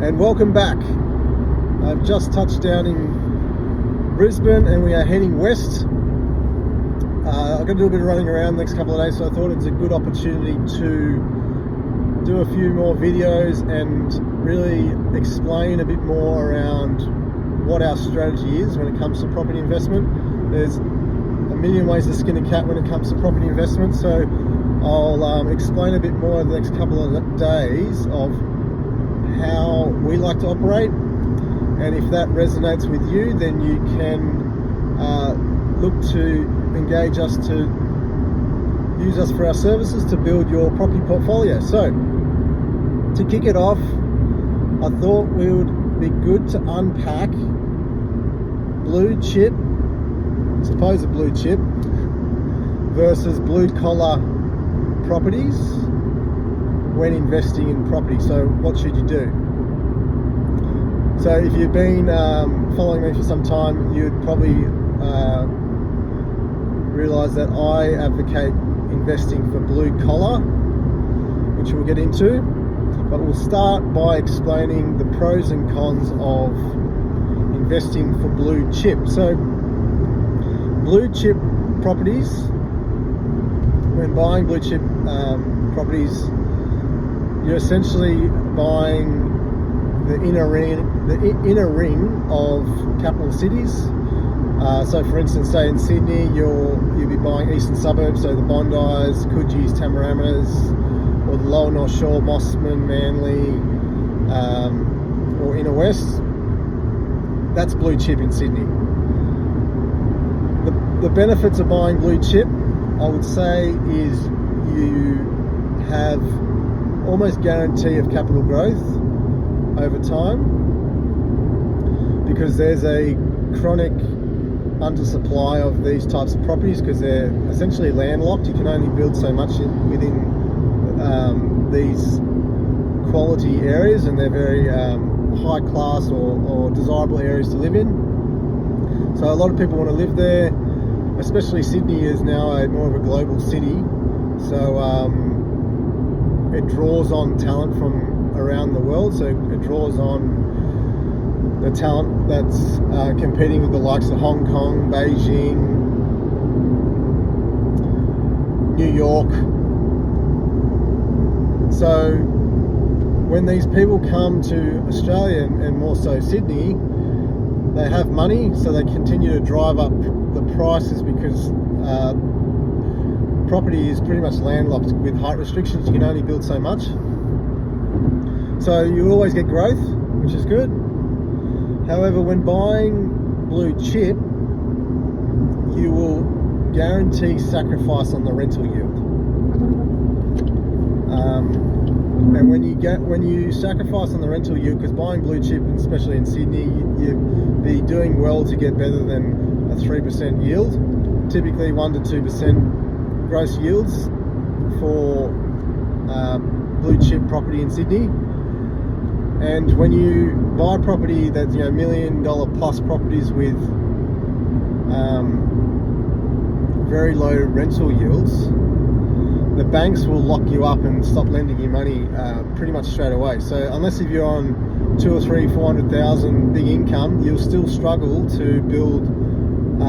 and welcome back. I've just touched down in Brisbane and we are heading west. I've got a little bit of running around the next couple of days, so I thought it's a good opportunity to do a few more videos and really explain a bit more around what our strategy is when it comes to property investment. There's a million ways to skin a cat when it comes to property investment, so I'll explain a bit more over the next couple of days of how we like to operate, and if that resonates with you, then you can look to engage us to use us for our services to build your property portfolio. So to kick it off, I thought we would be good to unpack blue chip, supposed blue chip, versus blue collar properties when investing in property. So what should you do? So if you've been following me for some time, you'd probably realize that I advocate investing for blue collar, which we'll get into, but we'll start by explaining the pros and cons of investing for blue chip. So blue chip properties, when buying blue chip properties, you're essentially buying the inner ring of capital cities. So for instance, say in Sydney, you'll be buying eastern suburbs, so the Bondis, Coogis, Tamaramanas, or the Lower North Shore, Mossman, Manly, or Inner West. That's blue chip in Sydney. The benefits of buying blue chip, I would say, is you have almost guarantee of capital growth over time, because there's a chronic undersupply of these types of properties because they're essentially landlocked. You can only build so much within these quality areas, and they're very high class or desirable areas to live in. So a lot of people want to live there, especially Sydney is now more of a global city, so it draws on talent from around the world. So it draws on the talent that's competing with the likes of Hong Kong, Beijing, New York. So when these people come to Australia, and more so Sydney, they have money, so they continue to drive up the prices, because property is pretty much landlocked with height restrictions. You can only build so much. So you always get growth, which is good. However, when buying blue chip, you will guarantee sacrifice on the rental yield. And when you sacrifice on the rental yield, because buying blue chip, especially in Sydney, you'd be doing well to get better than a 3% yield. Typically 1 to 2% gross yields for blue chip property in Sydney. And when you buy property that's $1 million plus properties with very low rental yields, the banks will lock you up and stop lending you money pretty much straight away. So unless if you're on 2 or 3, 400,000 big income, you'll still struggle to build.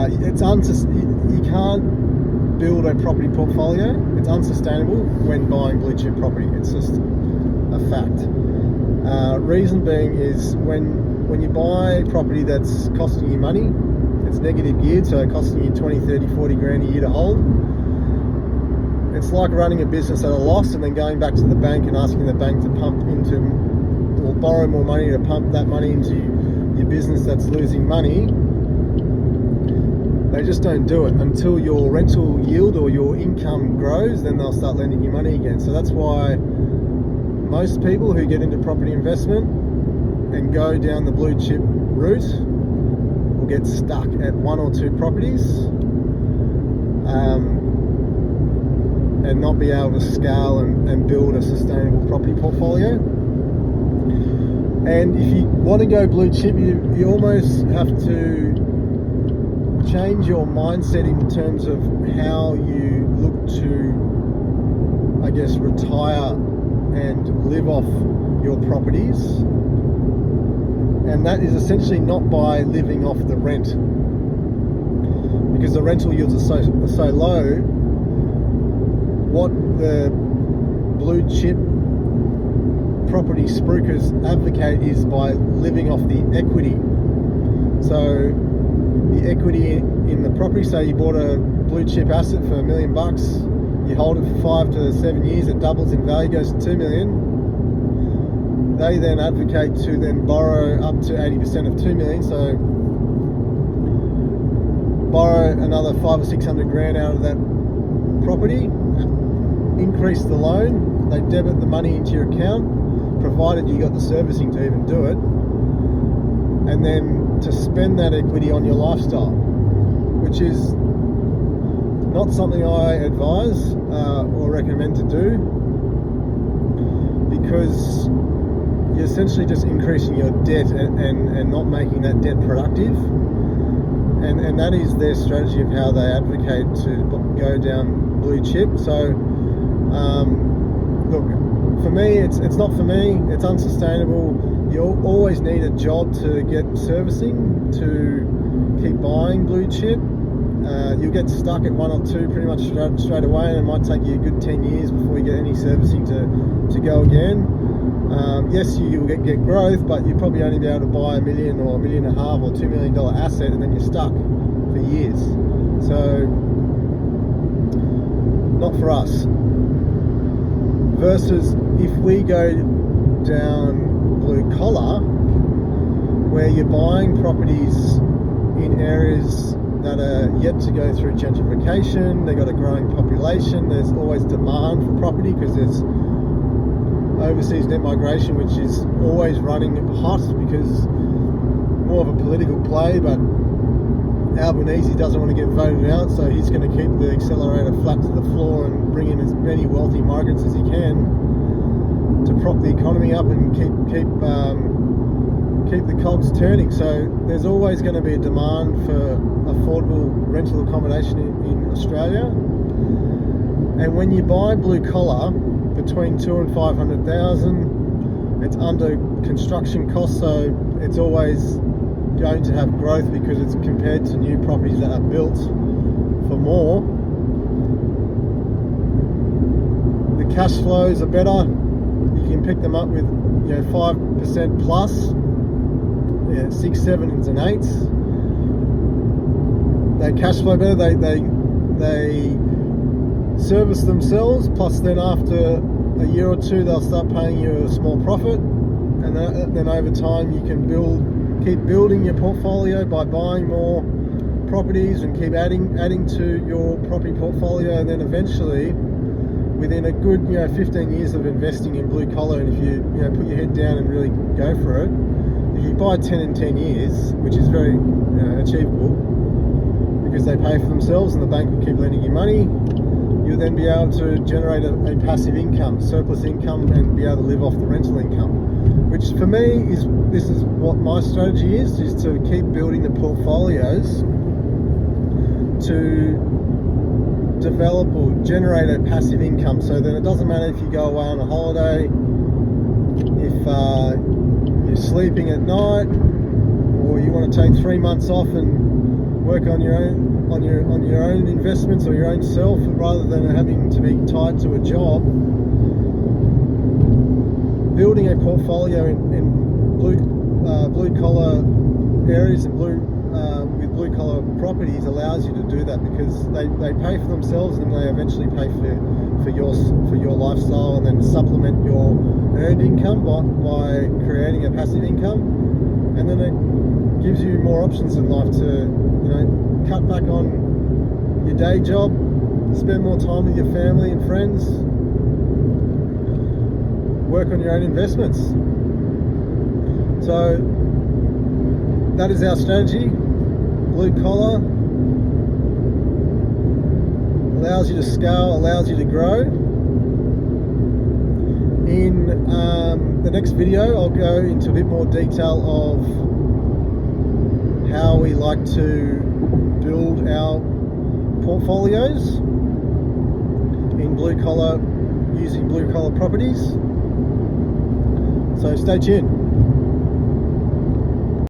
You can't build a property portfolio. It's unsustainable when buying blue chip property. It's just a fact. Reason being is when you buy property that's costing you money, it's negative geared, so it's costing you 20, 30, 40 grand a year to hold. It's like running a business at a loss and then going back to the bank and asking the bank to pump into or borrow more money to pump that money into your business that's losing money. They just don't do it until your rental yield or your income grows. Then they'll start lending you money again. So that's why most people who get into property investment and go down the blue chip route will get stuck at 1 or 2 properties and not be able to scale and build a sustainable property portfolio. And if you want to go blue chip, you almost have to change your mindset in terms of how you look to, I guess, retire and live off your properties and that is essentially not by living off the rent, because the rental yields are so low. What the blue chip property spruikers advocate is by living off the equity. So the equity in the property, say you bought a blue chip asset for $1 million, you hold it for 5 to 7 years, it doubles in value, goes to $2 million. They then advocate to then borrow up to 80% of $2 million. So borrow another 500 or 600 grand out of that property, increase the loan, they debit the money into your account, provided you got the servicing to even do it, and then to spend that equity on your lifestyle, which is not something I advise or recommend to do, because you're essentially just increasing your debt and not making that debt productive. And that is their strategy of how they advocate to go down blue chip. So look, for me, it's not for me. It's unsustainable. You always need a job to get servicing to keep buying blue chip. You'll get stuck at 1 or 2 pretty much straight away, and it might take you a good 10 years before you get any servicing to go again. Yes, you'll get growth, but you'll probably only be able to buy $1 million or $1.5 million or $2 million asset, and then you're stuck for years. So, not for us. Versus if we go down blue collar, where you're buying properties in areas that are yet to go through gentrification, they've got a growing population, there's always demand for property because there's overseas net migration, which is always running hot because more of a political play, but Albanese doesn't want to get voted out, so he's going to keep the accelerator flat to the floor and bring in as many wealthy migrants as he can to prop the economy up and keep the cogs turning. So there's always going to be a demand for affordable rental accommodation in Australia. And when you buy blue collar between 200,000 and 500,000, it's under construction costs, so it's always going to have growth because it's compared to new properties that are built for more. The cash flows are better. You can pick them up with 5% plus, 6, 7s and 8s. They cash flow better. They service themselves. Plus, then after a year or two, they'll start paying you a small profit, and then over time you can keep building your portfolio by buying more properties and keep adding to your property portfolio, and then eventually, within a good 15 years of investing in blue collar, and if you put your head down and really go for it, if you buy 10 in 10 years, which is very achievable because they pay for themselves and the bank will keep lending you money, you'll then be able to generate a passive income, surplus income, and be able to live off the rental income, which for me is what my strategy is to keep building the portfolios to develop or generate a passive income. So then it doesn't matter if you go away on a holiday, if you're sleeping at night, or you want to take 3 months off and work on your own investments or your own self, rather than having to be tied to a job. Building a portfolio in blue collar areas and with blue collar properties allows you to do that, because they pay for themselves and they eventually pay for your lifestyle, and then supplement your earned income by creating a passive income, and then it gives you more options in life to cut back on your day job, spend more time with your family and friends, work on your own investments. So that is our strategy. Blue collar allows you to scale, allows you to grow. In the next video, I'll go into a bit more detail of how we like to build our portfolios in blue collar, using blue collar properties. So stay tuned.